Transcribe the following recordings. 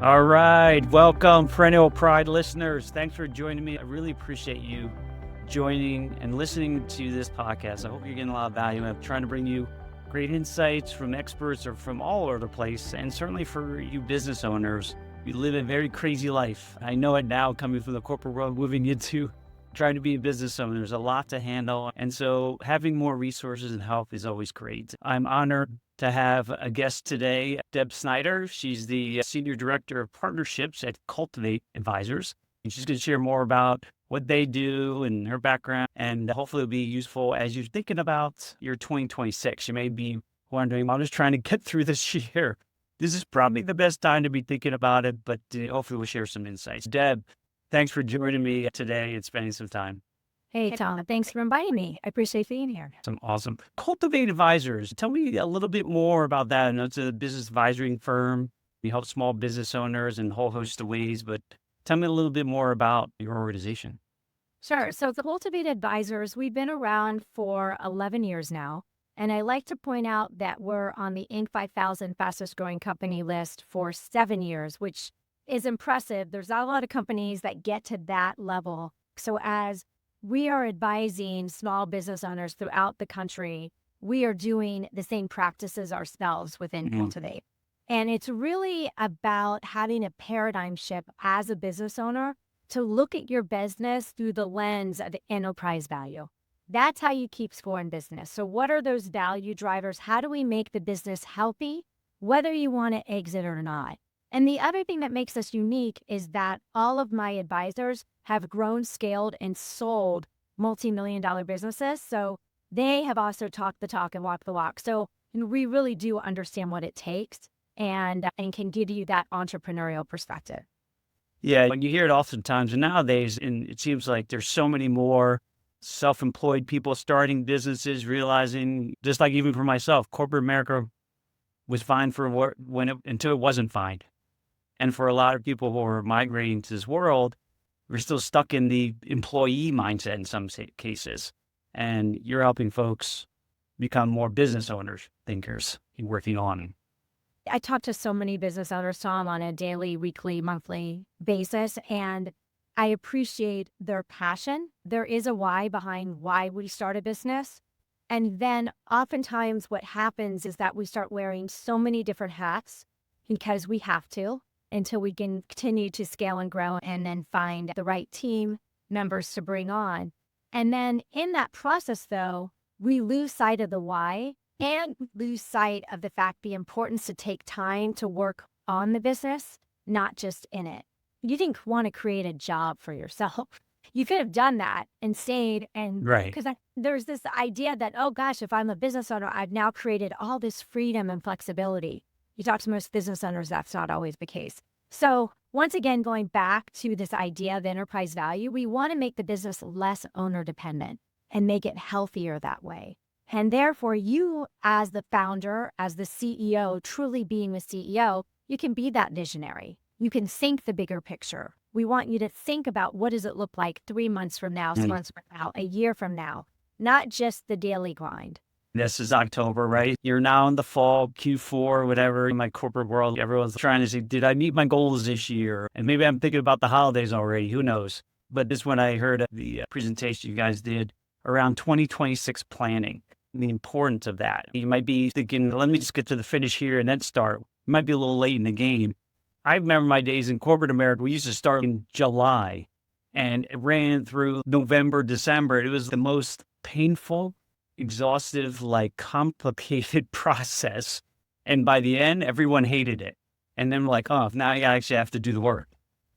All right. Welcome, Perennial Pride listeners. Thanks for joining me. I really appreciate you joining and listening to this podcast. I hope you're getting a lot of value. I'm trying to bring you great insights from experts or from all over the place. And certainly for you business owners, you live a very crazy life. I know it now, coming from the corporate world, moving into trying to be a business owner. There's a lot to handle. And so having more resources and help is always great. I'm honored to have a guest today, Deb Snyder. She's the Senior Director of Partnerships at Cultivate Advisors. And she's going to share more about what they do and her background, and hopefully it'll be useful as you're thinking about your 2026. You may be wondering, I'm just trying to get through this year. This is probably the best time to be thinking about it, but hopefully we'll share some insights. Deb, thanks for joining me today and spending some time. Hey, Tom, thanks for inviting me. I appreciate being here. Awesome. Cultivate Advisors. Tell me a little bit more about that. I know it's a business advisory firm. You help small business owners in a whole host of ways, but tell me a little bit more about your organization. Sure. So the Cultivate Advisors, we've been around for 11 years now. And I like to point out that we're on the Inc. 5000 fastest growing company list for 7 years, which is impressive. There's not a lot of companies that get to that level. So as we are advising small business owners throughout the country, we are doing the same practices ourselves within Cultivate. And it's really about having a paradigm shift as a business owner to look at your business through the lens of enterprise value. That's how you keep score in business. So what are those value drivers? How do we make the business healthy, whether you want to exit or not? And the other thing that makes us unique is that all of my advisors have grown, scaled, and sold multi-million-dollar businesses. So they have also talked the talk and walked the walk. So we really do understand what it takes and can give you that entrepreneurial perspective. Yeah, when you hear it oftentimes, and nowadays, and it seems like there's so many more self-employed people starting businesses, realizing, just like even for myself, corporate America was fine for until it wasn't fine. And for a lot of people who are migrating to this world, we're still stuck in the employee mindset in some cases. And you're helping folks become more business owners, thinkers, and working on. I talk to so many business owners, Tom, on a daily, weekly, monthly basis, and I appreciate their passion. There is a why behind why we start a business. And then oftentimes what happens is that we start wearing so many different hats because we have to, until we can continue to scale and grow and then find the right team members to bring on. And then in that process, though, we lose sight of the why and lose sight of the fact, the importance to take time to work on the business, not just in it. You didn't want to create a job for yourself. You could have done that and stayed. And right, because there's this idea that, oh gosh, if I'm a business owner, I've now created all this freedom and flexibility. You talk to most business owners, that's not always the case. So once again, going back to this idea of enterprise value, we want to make the business less owner dependent and make it healthier that way. And therefore, you as the founder, as the CEO, truly being the CEO, you can be that visionary. You can think the bigger picture. We want you to think about what does it look like 3 months from now, 6 months from now, a year from now, not just the daily grind. This is October, right? You're now in the fall, Q4, whatever. In my corporate world, everyone's trying to say, did I meet my goals this year? And maybe I'm thinking about the holidays already. Who knows? But this is when I heard the presentation you guys did around 2026 planning, the importance of that. You might be thinking, let me just get to the finish here and then start. You might be a little late in the game. I remember my days in corporate America. We used to start in July and it ran through November, December. It was the most painful, exhaustive, complicated process. And by the end, everyone hated it. And then oh, now you actually have to do the work.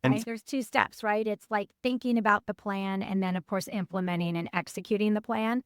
And there's 2 steps, right? It's like thinking about the plan and then, of course, implementing and executing the plan.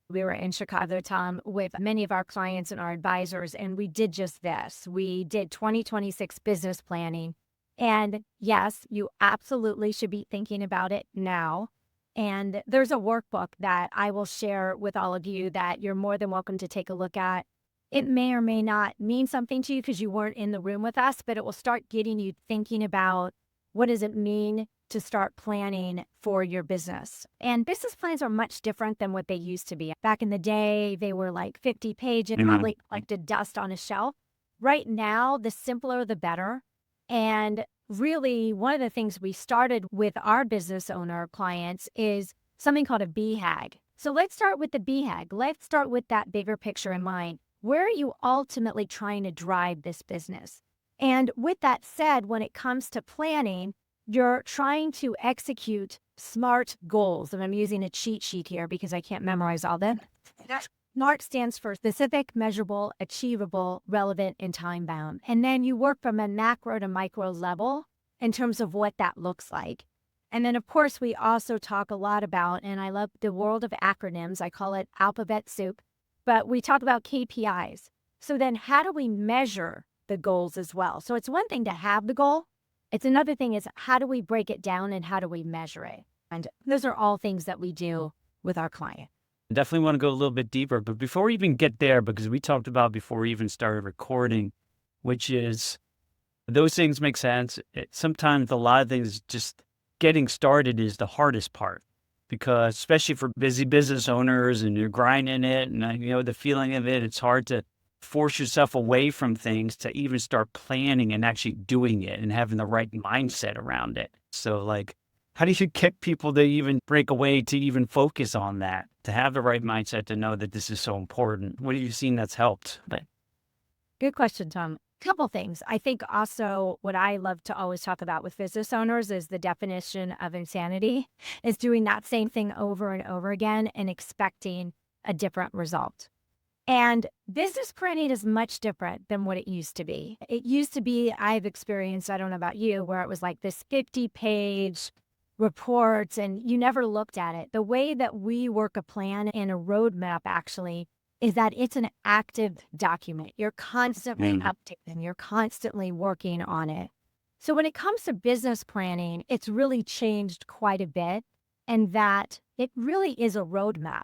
We were in Chicago, Tom, with many of our clients and our advisors, and we did just this. We did 2026 business planning. And yes, you absolutely should be thinking about it now. And there's a workbook that I will share with all of you that you're more than welcome to take a look at. It may or may not mean something to you because you weren't in the room with us, but it will start getting you thinking about what does it mean to start planning for your business. And business plans are much different than what they used to be. Back in the day, they were like 50 pages, probably collected dust on a shelf. Right now, the simpler, the better. And really, one of the things we started with our business owner clients is something called a BHAG. So let's start with the BHAG. Let's start with that bigger picture in mind. Where are you ultimately trying to drive this business? And with that said, when it comes to planning, you're trying to execute SMART goals. And I'm using a cheat sheet here because I can't memorize all them. SMART stands for specific, measurable, achievable, relevant, and time bound. And then you work from a macro to micro level in terms of what that looks like. And then, of course, we also talk a lot about, and I love the world of acronyms, I call it alphabet soup, but we talk about KPIs. So then how do we measure the goals as well? So it's one thing to have the goal. It's another thing is how do we break it down and how do we measure it? And those are all things that we do with our client. Definitely want to go a little bit deeper, but before we even get there, because we talked about before we even started recording, which is those things make sense. Sometimes a lot of things, just getting started is the hardest part, because especially for busy business owners and you're grinding it and the feeling of it, it's hard to force yourself away from things to even start planning and actually doing it and having the right mindset around it. So like, how do you get people to even break away to even focus on that, to have the right mindset to know that this is so important? What have you seen that's helped? Good question, Tom. Couple things. I think also what I love to always talk about with business owners is the definition of insanity is doing that same thing over and over again and expecting a different result. And business planning is much different than what it used to be. It used to be, I've experienced, I don't know about you, where it was like this 50-page reports and you never looked at it. The way that we work a plan and a roadmap actually is that it's an active document. You're constantly updating, you're constantly working on it. So when it comes to business planning, it's really changed quite a bit, and that it really is a roadmap.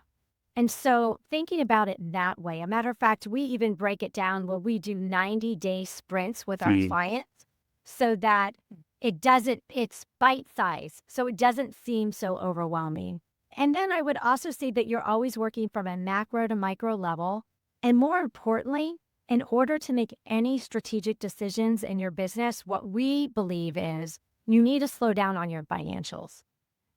And so thinking about it that way, a matter of fact, we even break it down where we do 90-day sprints with our clients so that it's bite size, so it doesn't seem so overwhelming. And then I would also say that you're always working from a macro to micro level. And more importantly, in order to make any strategic decisions in your business, what we believe is you need to slow down on your financials.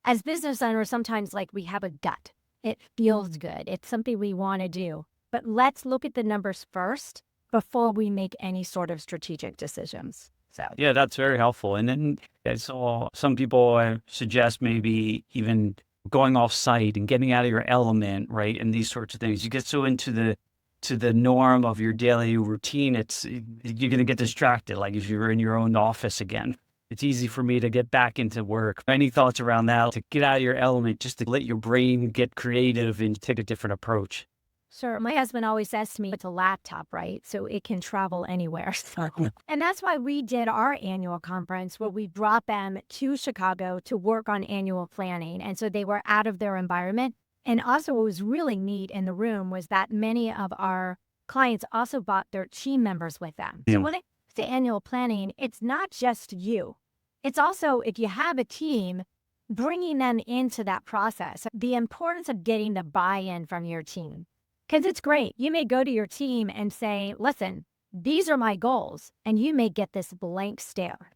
As business owners, sometimes like we have a gut. It feels good. It's something we want to do. But let's look at the numbers first before we make any sort of strategic decisions. So yeah, that's very helpful. And then I saw some people suggest maybe even going off site and getting out of your element, right? And these sorts of things. You get so into the norm of your daily routine, you're going to get distracted. Like if you're in your own office again, it's easy for me to get back into work. Any thoughts around that, to get out of your element, just to let your brain get creative and take a different approach? sure. My husband always says to me, it's a laptop, right? So it can travel anywhere. And that's why we did our annual conference where we brought them to Chicago to work on annual planning. And so they were out of their environment. And also what was really neat in the room was that many of our clients also brought their team members with them. So when it comes to annual planning, it's not just you. It's also, if you have a team, bringing them into that process, the importance of getting the buy-in from your team. Because it's great. You may go to your team and say, listen, these are my goals, and you may get this blank stare.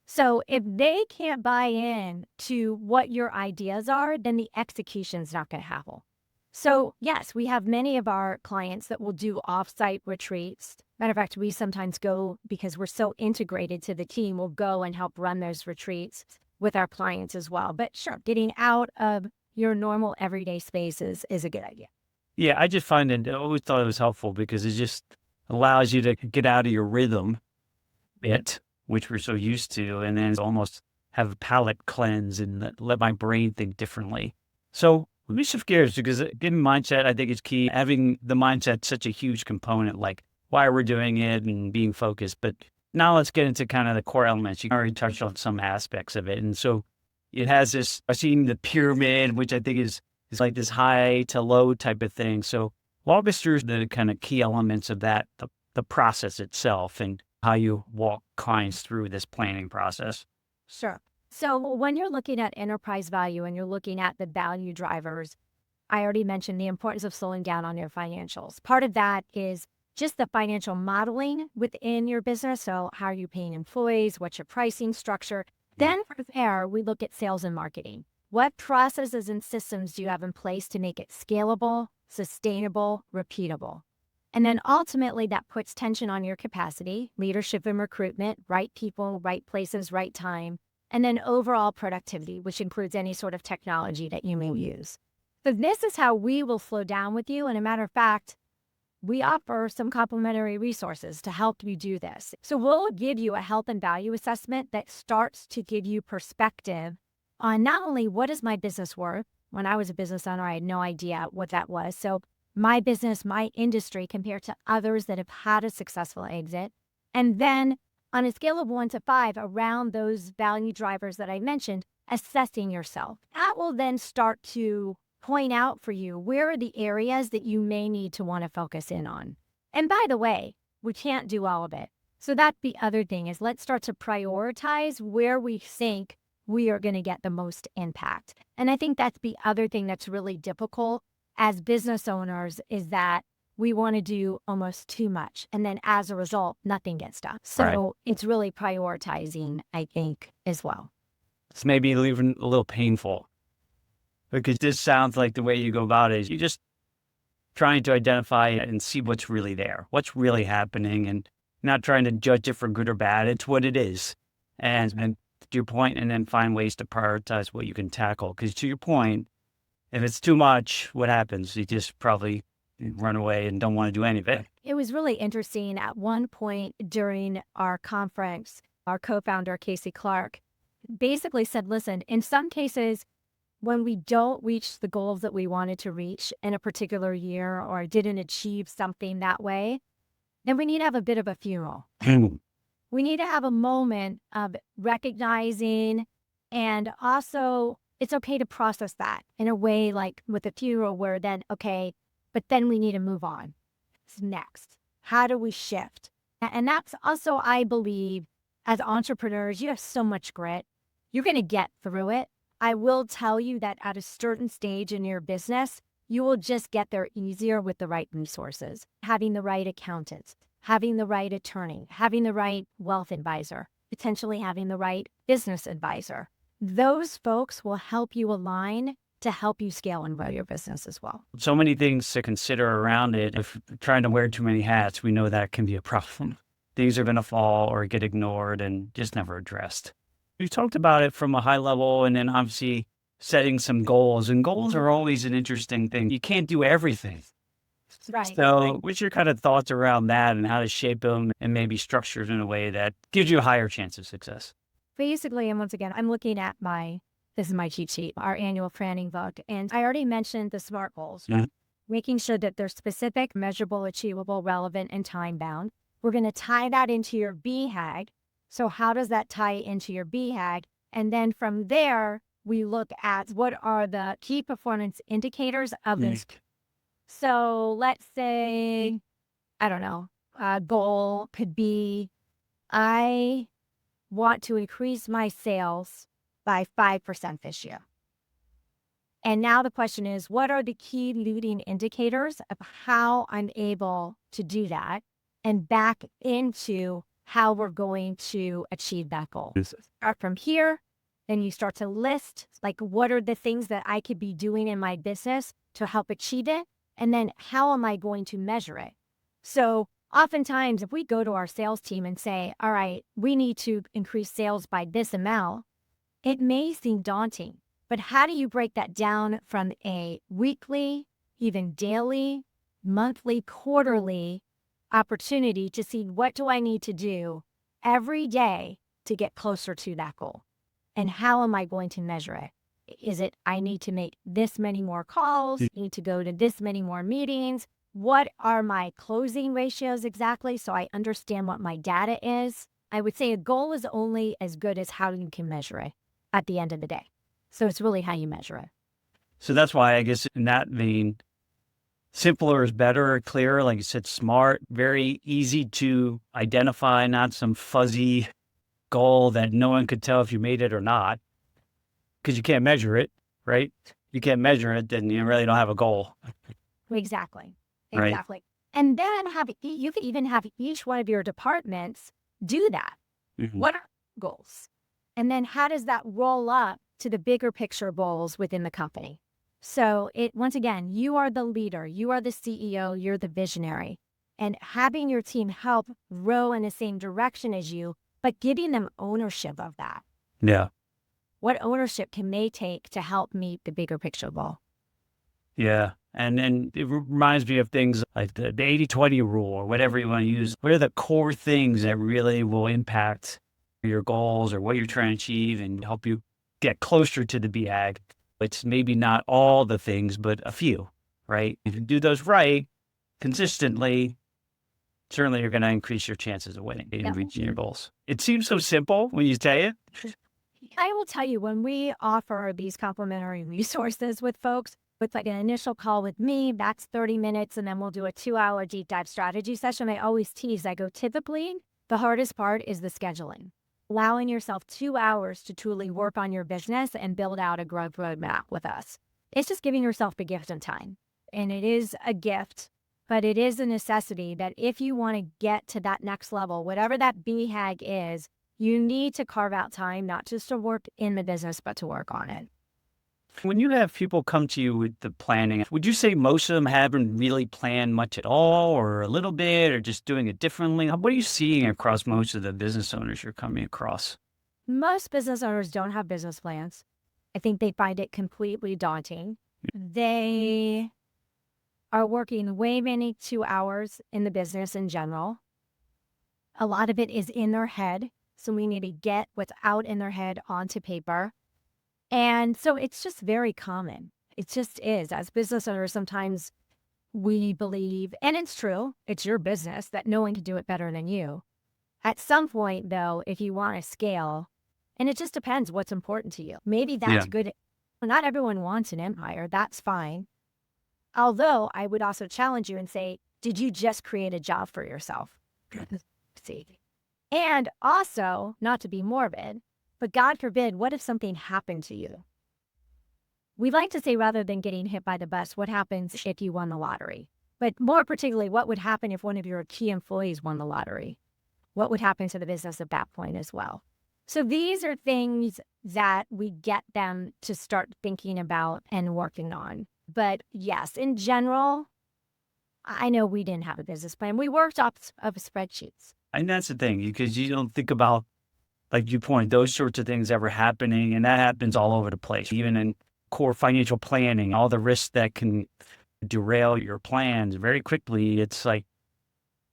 So if they can't buy in to what your ideas are, then the execution's not going to happen. So yes, we have many of our clients that will do off-site retreats. Matter of fact, we sometimes go because we're so integrated to the team, we'll go and help run those retreats with our clients as well. But sure, getting out of your normal everyday spaces is a good idea. Yeah, I just find it, I always thought it was helpful because it just allows you to get out of your rhythm which we're so used to, and then almost have a palate cleanse and let my brain think differently. So let me shift gears, because getting mindset, I think, is key. Having the mindset such a huge component, like why we're doing it and being focused. But now let's get into kind of the core elements. You already touched on some aspects of it. And so it has this, I've seen the pyramid, which I think is like this high to low type of thing. So walk us through the kind of key elements of that, the process itself, and how you walk clients through this planning process. Sure. So when you're looking at enterprise value and you're looking at the value drivers, I already mentioned the importance of slowing down on your financials. Part of that is just the financial modeling within your business. So how are you paying employees? What's your pricing structure? Then from there, we look at sales and marketing. What processes and systems do you have in place to make it scalable, sustainable, repeatable? And then ultimately that puts tension on your capacity, leadership and recruitment, right people, right places, right time, and then overall productivity, which includes any sort of technology that you may use. So this is how we will flow down with you. And a matter of fact, we offer some complimentary resources to help you do this. So we'll give you a health and value assessment that starts to give you perspective on not only what is my business worth. When I was a business owner, I had no idea what that was. So my business, my industry compared to others that have had a successful exit. And then on a scale of 1 to 5 around those value drivers that I mentioned, assessing yourself. That will then start to point out for you where are the areas that you may need to want to focus in on. And by the way, we can't do all of it. So that's the other thing is let's start to prioritize where we think we are going to get the most impact. And I think that's the other thing that's really difficult as business owners is that we want to do almost too much. And then as a result, nothing gets done. So It's really prioritizing, I think, as well. It's maybe even a little painful. Because this sounds like the way you go about it is you're just trying to identify and see what's really there, what's really happening, and not trying to judge it for good or bad. It's what it is. And to your point, and then find ways to prioritize what you can tackle. Because to your point, if it's too much, what happens? You just probably run away and don't want to do any of it. It was really interesting. At one point during our conference, our co-founder, Casey Clark, basically said, listen, in some cases, when we don't reach the goals that we wanted to reach in a particular year or didn't achieve something that way, then we need to have a bit of a funeral. We need to have a moment of recognizing, and also it's okay to process that in a way like with a funeral where then, okay, but then we need to move on. What's next? How do we shift? And that's also, I believe, as entrepreneurs, you have so much grit. You're going to get through it. I will tell you that at a certain stage in your business, you will just get there easier with the right resources, having the right accountants, having the right attorney, having the right wealth advisor, potentially having the right business advisor. Those folks will help you align to help you scale and grow your business as well. So many things to consider around it. If trying to wear too many hats, we know that can be a problem. Things are going to fall or get ignored and just never addressed. You talked about it from a high level and then obviously setting some goals. And goals are always an interesting thing. You can't do everything. Right. So what's your kind of thoughts around that and how to shape them and maybe structure it in a way that gives you a higher chance of success? Basically, and once again, I'm looking at this is my cheat sheet, our annual planning book. And I already mentioned the SMART goals, making sure that they're specific, measurable, achievable, relevant, and time-bound. We're going to tie that into your BHAG. So how does that tie into your BHAG? And then from there, we look at what are the key performance indicators of this. So let's say, I don't know, a goal could be, I want to increase my sales by 5% this year. And now the question is, what are the key leading indicators of how I'm able to do that and back into how we're going to achieve that goal? Start from here, then you start to list, like, what are the things that I could be doing in my business to help achieve it? And then how am I going to measure it? So oftentimes, if we go to our sales team and say, all right, we need to increase sales by this amount, it may seem daunting, but how do you break that down from a weekly, even daily, monthly, quarterly opportunity to see what do I need to do every day to get closer to that goal? And how am I going to measure it? Is it, I need to make this many more calls, need to go to this many more meetings? What are my closing ratios exactly so I understand what my data is? I would say a goal is only as good as how you can measure it at the end of the day. So it's really how you measure it. So that's why I guess in that vein, simpler is better, clearer, like you said, SMART, very easy to identify, not some fuzzy goal that no one could tell if you made it or not, because you can't measure it, right? You can't measure it, then you really don't have a goal. Exactly. Right. Exactly. And then you could even have each one of your departments do that. What are goals? And then how does that roll up to the bigger picture goals within the company? So once again, you are the leader, you are the CEO, you're the visionary, and having your team help row in the same direction as you, but giving them ownership of that. Yeah. What ownership can they take to help meet the bigger picture goal? Yeah. And it reminds me of things like the 80-20 rule or whatever you want to use. What are the core things that really will impact your goals or what you're trying to achieve and help you get closer to the BAG? It's maybe not all the things, but a few, right? If you do those right, consistently, certainly you're going to increase your chances of winning and reaching your goals. It seems so simple when you say it. I will tell you, when we offer these complimentary resources with folks, it's like an initial call with me, that's 30 minutes, and then we'll do a 2-hour deep dive strategy session. I always tease, I go, typically, the hardest part is the scheduling. Allowing yourself 2 hours to truly work on your business and build out a growth roadmap with us. It's just giving yourself the gift of time. And it is a gift, but it is a necessity that if you want to get to that next level, whatever that BHAG is, you need to carve out time, not just to work in the business, but to work on it. When you have people come to you with the planning, would you say most of them haven't really planned much at all or a little bit or just doing it differently? What are you seeing across most of the business owners you're coming across? Most business owners don't have business plans. I think they find it completely daunting. They are working way many 2 hours in the business in general. A lot of it is in their head. So we need to get what's out in their head onto paper. And so it's just very common. It just is. As business owners, sometimes we believe, and it's true, it's your business, that no one can do it better than you. At some point, though, if you want to scale, and it just depends what's important to you. Maybe that's good. Not everyone wants an empire. That's fine. Although I would also challenge you and say, did you just create a job for yourself? See. And also, not to be morbid, but God forbid, what if something happened to you? We like to say, rather than getting hit by the bus, what happens if you won the lottery? But more particularly, what would happen if one of your key employees won the lottery? What would happen to the business at that point as well? So these are things that we get them to start thinking about and working on. But yes, in general, I know we didn't have a business plan. We worked off of spreadsheets. And that's the thing, because you don't think about, like you point, those sorts of things ever happening. And that happens all over the place, even in core financial planning, all the risks that can derail your plans very quickly. It's like,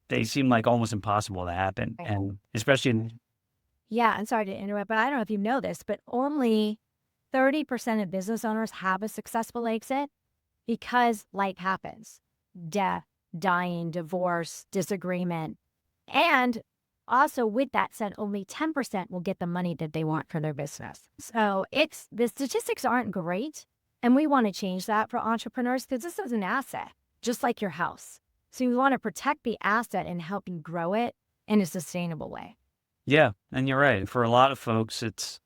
they seem like almost impossible to happen. Right. And especially in... Yeah, I'm sorry to interrupt, but I don't know if you know this, but only 30% of business owners have a successful exit because life happens. Death, dying, divorce, disagreement. And also, with that said, only 10% will get the money that they want for their business. So the statistics aren't great. And we want to change that for entrepreneurs because this is an asset, just like your house. So you want to protect the asset and help you grow it in a sustainable way. Yeah, and you're right. For a lot of folks, it's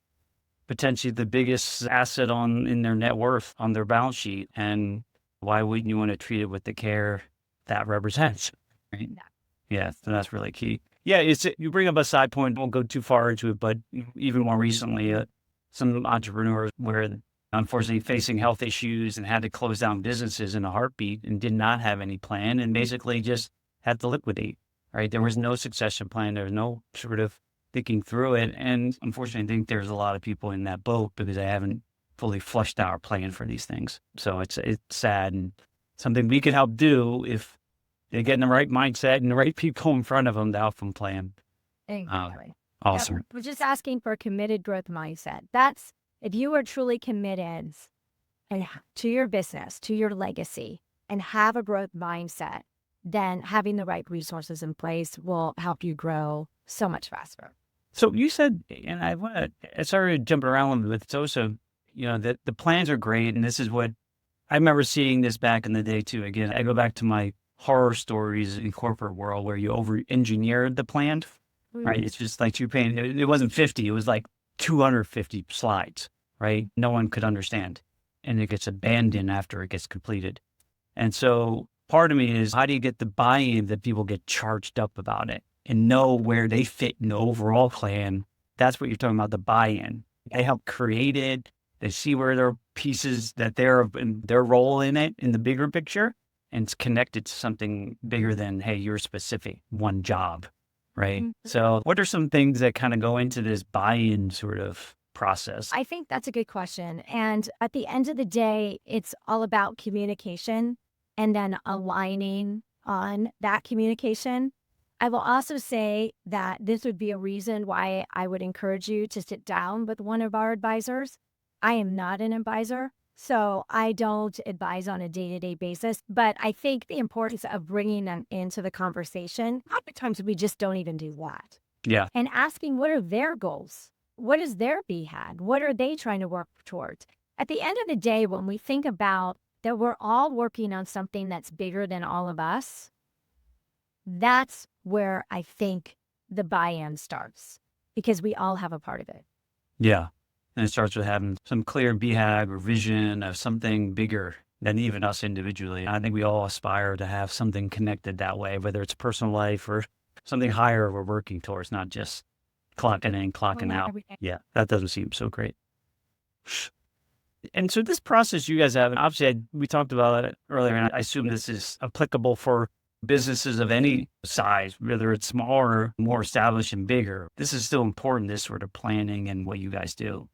potentially the biggest asset in their net worth, on their balance sheet. And why wouldn't you want to treat it with the care that represents? Right? Yeah, so that's really key. Yeah, you bring up a side point. Won't go too far into it, but even more recently, some entrepreneurs were unfortunately facing health issues and had to close down businesses in a heartbeat and did not have any plan and basically just had to liquidate. Right? There was no succession plan. There was no sort of thinking through it. And unfortunately, I think there's a lot of people in that boat because they haven't fully flushed out our plan for these things. So it's sad and something we can help do if they get in the right mindset and the right people in front of them to help them plan. Exactly. Awesome. Yeah, we're just asking for a committed growth mindset. That's if you are truly committed to your business, to your legacy, and have a growth mindset, then having the right resources in place will help you grow so much faster. So you said, and I started jumping around a little bit. It's also, that the plans are great. And this is what I remember seeing this back in the day too. Again, I go back to my horror stories in corporate world where you over-engineered the plan, right? It's just like it wasn't 50, it was like 250 slides, right? No one could understand. And it gets abandoned after it gets completed. And so part of me is, how do you get the buy-in that people get charged up about it and know where they fit in the overall plan? That's what you're talking about, the buy-in. They help create it. They see where there are pieces that they're in their role in it in the bigger picture, and it's connected to something bigger than, hey, your specific one job, right? So what are some things that kind of go into this buy-in sort of process? I think that's a good question. And at the end of the day, it's all about communication and then aligning on that communication. I will also say that this would be a reason why I would encourage you to sit down with one of our advisors. I am not an advisor, so I don't advise on a day-to-day basis, but I think the importance of bringing them into the conversation, oftentimes we just don't even do that. Yeah. And asking, what are their goals? What is their BHAG? What are they trying to work towards? At the end of the day, when we think about that we're all working on something that's bigger than all of us, that's where I think the buy-in starts, because we all have a part of it. Yeah. And it starts with having some clear BHAG or vision of something bigger than even us individually. I think we all aspire to have something connected that way, whether it's personal life or something higher we're working towards, not just clocking in, clocking out. Yeah, that doesn't seem so great. And so this process you guys have, and obviously we talked about it earlier, and I assume this is applicable for businesses of any size, whether it's smaller, more established and bigger. This is still important, this sort of planning and what you guys do.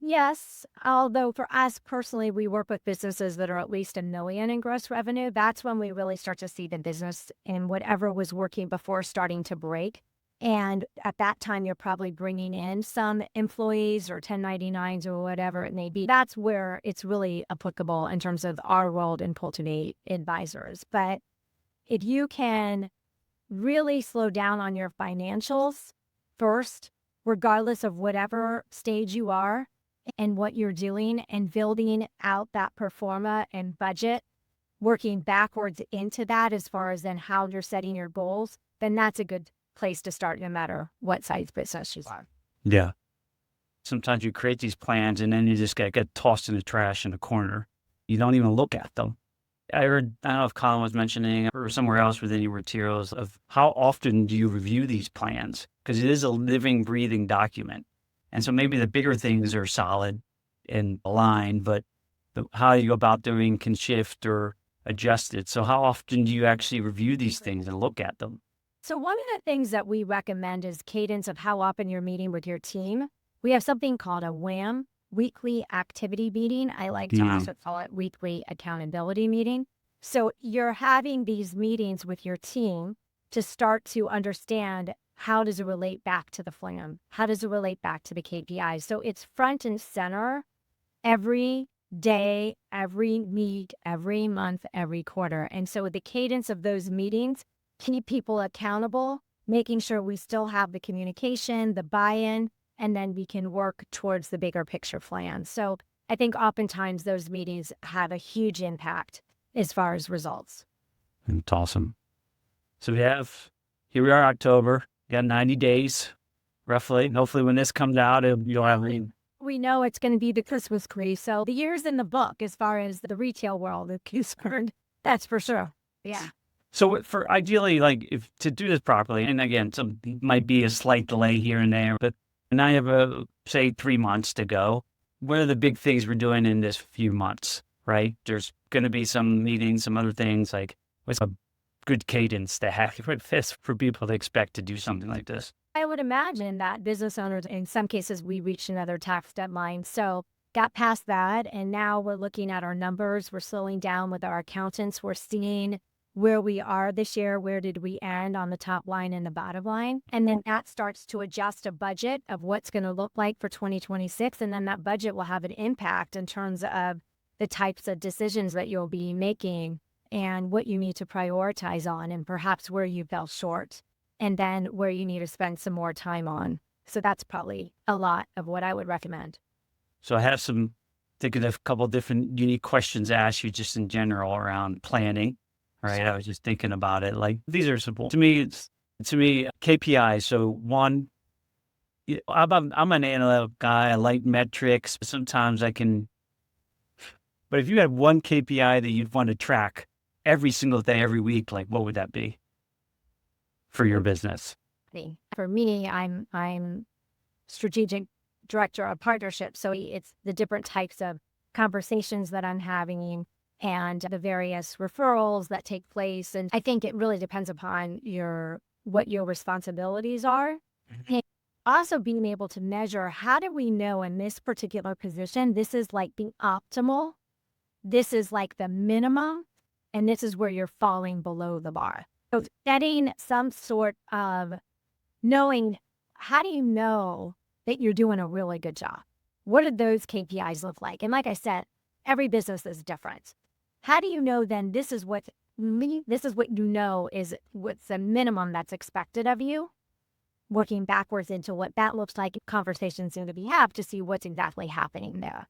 Yes, although for us personally, we work with businesses that are at least $1 million in gross revenue. That's when we really start to see the business and whatever was working before starting to break. And at that time, you're probably bringing in some employees or 1099s or whatever it may be. That's where it's really applicable in terms of our role in Cultivate Advisors. But if you can really slow down on your financials first, regardless of whatever stage you are and what you're doing, and building out that pro forma and budget, working backwards into that as far as then how you're setting your goals, then that's a good place to start no matter what size business you are. Yeah. Sometimes you create these plans and then you just get tossed in the trash in a corner. You don't even look at them. I don't know if Colin was mentioning or somewhere else within your materials of how often do you review these plans? Because it is a living, breathing document. And so maybe the bigger things are solid and aligned, but how you go about doing can shift or adjust it. So how often do you actually review these things and look at them? So one of the things that we recommend is cadence of how often you're meeting with your team. We have something called a WAM, weekly activity meeting. I like to also call it weekly accountability meeting. So you're having these meetings with your team to start to understand, how does it relate back to the plan? How does it relate back to the KPIs? So it's front and center every day, every week, every month, every quarter. And so the cadence of those meetings keep people accountable, making sure we still have the communication, the buy-in, and then we can work towards the bigger picture plan. So I think oftentimes those meetings have a huge impact as far as results. It's awesome. So here we are, October. Got 90 days, roughly. Hopefully when this comes out, you'll have we know it's going to be the Christmas tree. So the year's in the book as far as the retail world is concerned. That's for sure. Yeah. So for ideally, like if to do this properly, and again, some might be a slight delay here and there, but now you have say 3 months to go. What are the big things we're doing in this few months, right? There's going to be some meetings, some other things, like what's a good cadence to have with this for people to expect to do something like this? I would imagine that business owners, in some cases, we reached another tax deadline. So got past that. And now we're looking at our numbers. We're slowing down with our accountants. We're seeing where we are this year. Where did we end on the top line and the bottom line? And then that starts to adjust a budget of what's going to look like for 2026. And then that budget will have an impact in terms of the types of decisions that you'll be making and what you need to prioritize on, and perhaps where you fell short, and then where you need to spend some more time on. So that's probably a lot of what I would recommend. So I have thinking of a couple of different unique questions to ask you just in general around planning, right? I was just thinking about it. Like these are simple. To me, KPIs. So one, I'm an analytical guy. I like metrics. Sometimes but if you had one KPI that you'd want to track every single day, every week, like what would that be for your business? For me, I'm strategic director of partnerships. So it's the different types of conversations that I'm having and the various referrals that take place. And I think it really depends upon what your responsibilities are. And also being able to measure, how do we know in this particular position, this is like the optimal, this is like the minimum, and this is where you're falling below the bar. So setting some sort of knowing, how do you know that you're doing a really good job? What do those KPIs look like? And like I said, every business is different. How do you know then this is what you know is what's the minimum that's expected of you? Working backwards into what that looks like, conversations need to be had to see what's exactly happening there.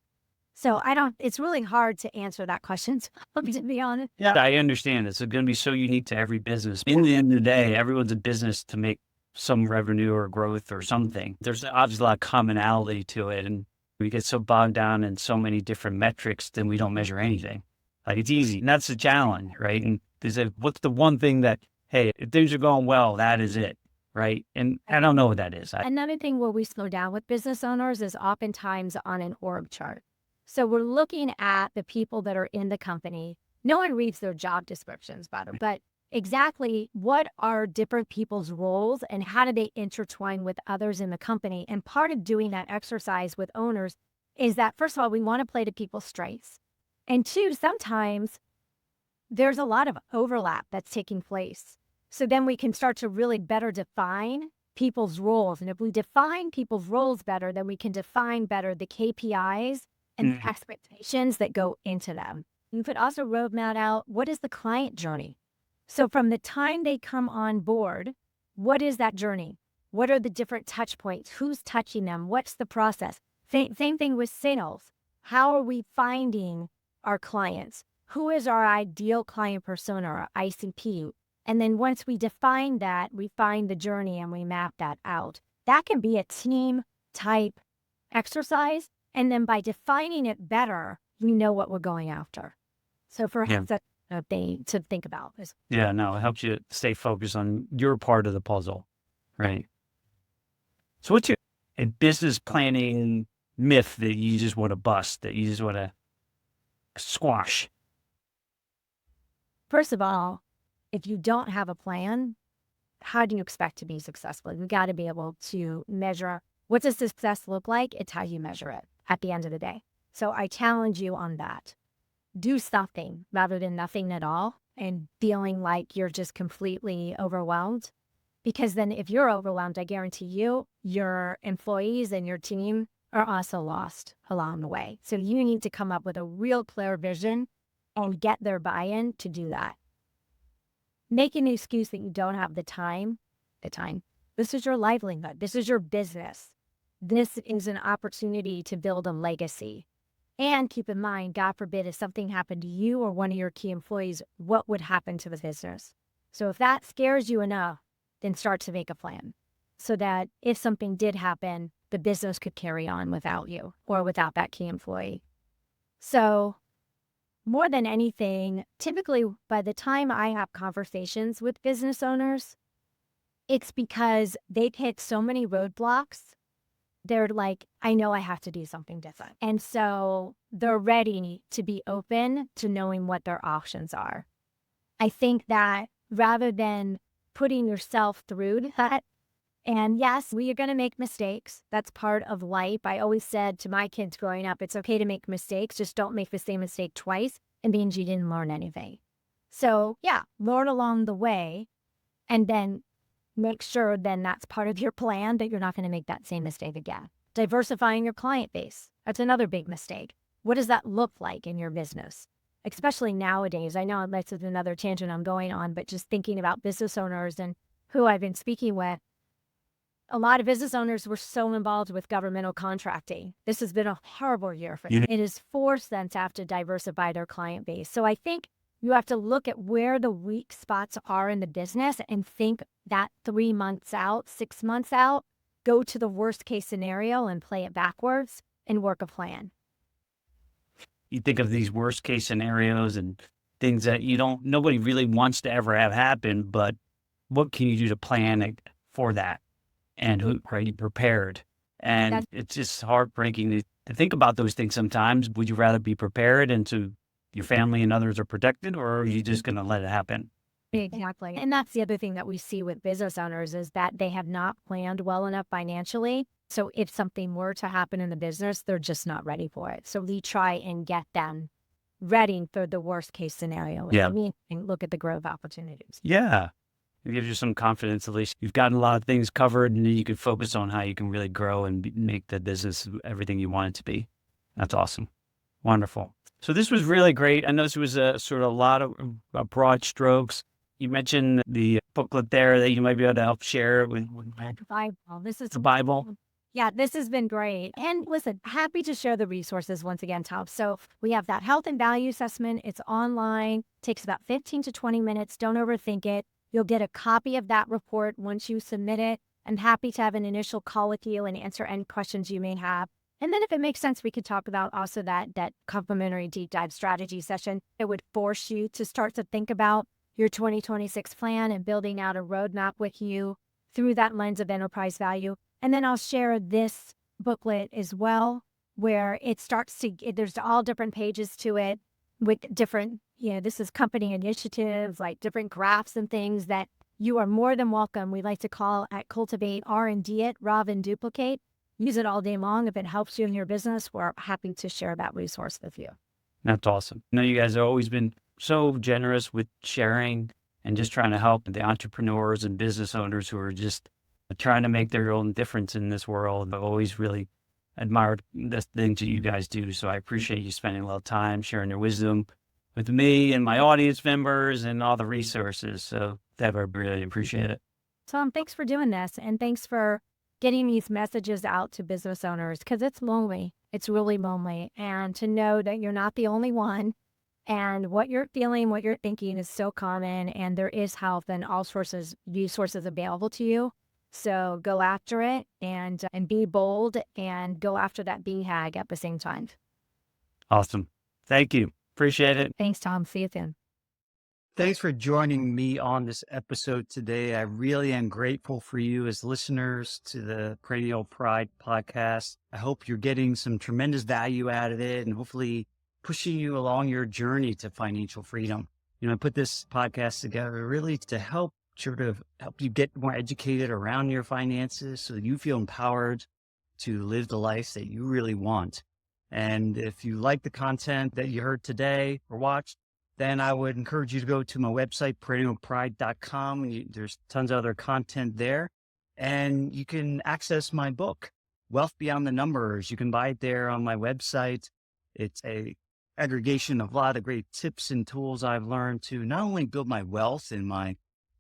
So it's really hard to answer that question, to be honest. Yeah, I understand. It's going to be so unique to every business. In the end of the day, everyone's a business to make some revenue or growth or something. There's obviously a lot of commonality to it. And we get so bogged down in so many different metrics, then we don't measure anything. Like, it's easy. And that's the challenge, right? And what's the one thing that, hey, if things are going well, that is it, right? And I don't know what that is. Another thing where we slow down with business owners is oftentimes on an org chart. So we're looking at the people that are in the company. No one reads their job descriptions, by the way, but exactly what are different people's roles and how do they intertwine with others in the company? And part of doing that exercise with owners is that, first of all, we want to play to people's strengths. And two, sometimes there's a lot of overlap that's taking place. So then we can start to really better define people's roles. And if we define people's roles better, then we can define better the KPIs and the expectations that go into them. You could also roadmap out, what is the client journey? So from the time they come on board, what is that journey? What are the different touch points? Who's touching them? What's the process? Same thing with sales. How are we finding our clients? Who is our ideal client persona, or ICP? And then once we define that, we find the journey and we map that out. That can be a team type exercise. And then by defining it better, we know what we're going after. So perhaps that's a thing to think about. Yeah, no, it helps you stay focused on your part of the puzzle, right? So what's a business planning myth that you just want to bust, that you just want to squash? First of all, if you don't have a plan, how do you expect to be successful? You've got to be able to measure, what does success look like? It's how you measure it at the end of the day. So I challenge you on that. Do something rather than nothing at all and feeling like you're just completely overwhelmed. Because then if you're overwhelmed, I guarantee you, your employees and your team are also lost along the way. So you need to come up with a real clear vision and get their buy-in to do that. Make an excuse that you don't have the time. This is your livelihood. This is your business. This is an opportunity to build a legacy. And keep in mind, God forbid, if something happened to you or one of your key employees, what would happen to the business? So if that scares you enough, then start to make a plan so that if something did happen, the business could carry on without you or without that key employee. So more than anything, typically by the time I have conversations with business owners, it's because they've hit so many roadblocks. They're like, I know I have to do something different. And so they're ready to be open to knowing what their options are. I think that rather than putting yourself through that, and yes, we are going to make mistakes. That's part of life. I always said to my kids growing up, it's okay to make mistakes. Just don't make the same mistake twice. It means you didn't learn anything. So yeah, learn along the way and then make sure then that's part of your plan that you're not going to make that same mistake again. Diversifying your client base. That's another big mistake. What does that look like in your business? Especially nowadays. I know that's another tangent I'm going on, but just thinking about business owners and who I've been speaking with, a lot of business owners were so involved with governmental contracting. This has been a horrible year for them. It has forced them to have to diversify their client base. So I think you have to look at where the weak spots are in the business and think that 3 months out, 6 months out, go to the worst case scenario and play it backwards and work a plan. You think of these worst case scenarios and things that nobody really wants to ever have happen, but what can you do to plan for that? And are you prepared? And That's it's just heartbreaking to think about those things sometimes. Would you rather be prepared and so your family and others are protected, or are you just going to let it happen? exactly. And that's the other thing that we see with business owners is that they have not planned well enough financially. So if something were to happen in the business, they're just not ready for it. So we try and get them ready for the worst case scenario. Yeah. I mean, and look at the growth opportunities. Yeah. It gives you some confidence. At least you've gotten a lot of things covered, and then you can focus on how you can really grow and make the business everything you want it to be. That's awesome. Wonderful. So this was really great. I know this was a sort of a lot of broad strokes. You mentioned the booklet there that you might be able to help share with Bible. This is the Bible. Yeah, this has been great. And listen, happy to share the resources once again, Tom. So we have that health and value assessment. It's online, takes about 15 to 20 minutes. Don't overthink it. You'll get a copy of that report once you submit it. I'm happy to have an initial call with you and answer any questions you may have. And then if it makes sense, we could talk about also that complimentary deep dive strategy session. It would force you to start to think about your 2026 plan and building out a roadmap with you through that lens of enterprise value. And then I'll share this booklet as well, where it starts to, there's all different pages to it with different, this is company initiatives, like different graphs and things that you are more than welcome. We like to call at Cultivate R&D it, Rob and duplicate. Use it all day long. If it helps you in your business, we're happy to share that resource with you. That's awesome. I know you guys have always been so generous with sharing and just trying to help the entrepreneurs and business owners who are just trying to make their own difference in this world. I've always really admired the things that you guys do. So I appreciate you spending a little time sharing your wisdom with me and my audience members and all the resources. So Deb, I really appreciate it. Tom, thanks for doing this. And thanks for getting these messages out to business owners, because it's lonely. It's really lonely. And to know that you're not the only one, and what you're feeling, what you're thinking is so common, and there is help and all resources available to you. So go after it and be bold and go after that BHAG at the same time. Awesome. Thank you. Appreciate it. Thanks, Tom. See you soon. Thanks for joining me on this episode today. I really am grateful for you as listeners to the Perennial Pride podcast. I hope you're getting some tremendous value out of it and hopefully pushing you along your journey to financial freedom. I put this podcast together really to help you get more educated around your finances so that you feel empowered to live the life that you really want. And if you like the content that you heard today or watched, then I would encourage you to go to my website, perennialpride.com. There's tons of other content there. And you can access my book, Wealth Beyond the Numbers. You can buy it there on my website. It's a aggregation of a lot of great tips and tools I've learned to not only build my wealth in my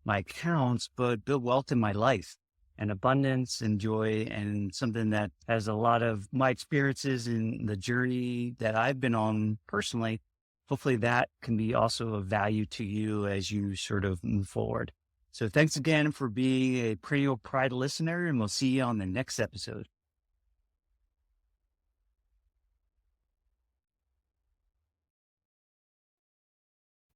accounts, but build wealth in my life and abundance and joy, and something that has a lot of my experiences in the journey that I've been on personally. Hopefully that can be also of value to you as you sort of move forward. So thanks again for being a Perennial Pride listener, and we'll see you on the next episode.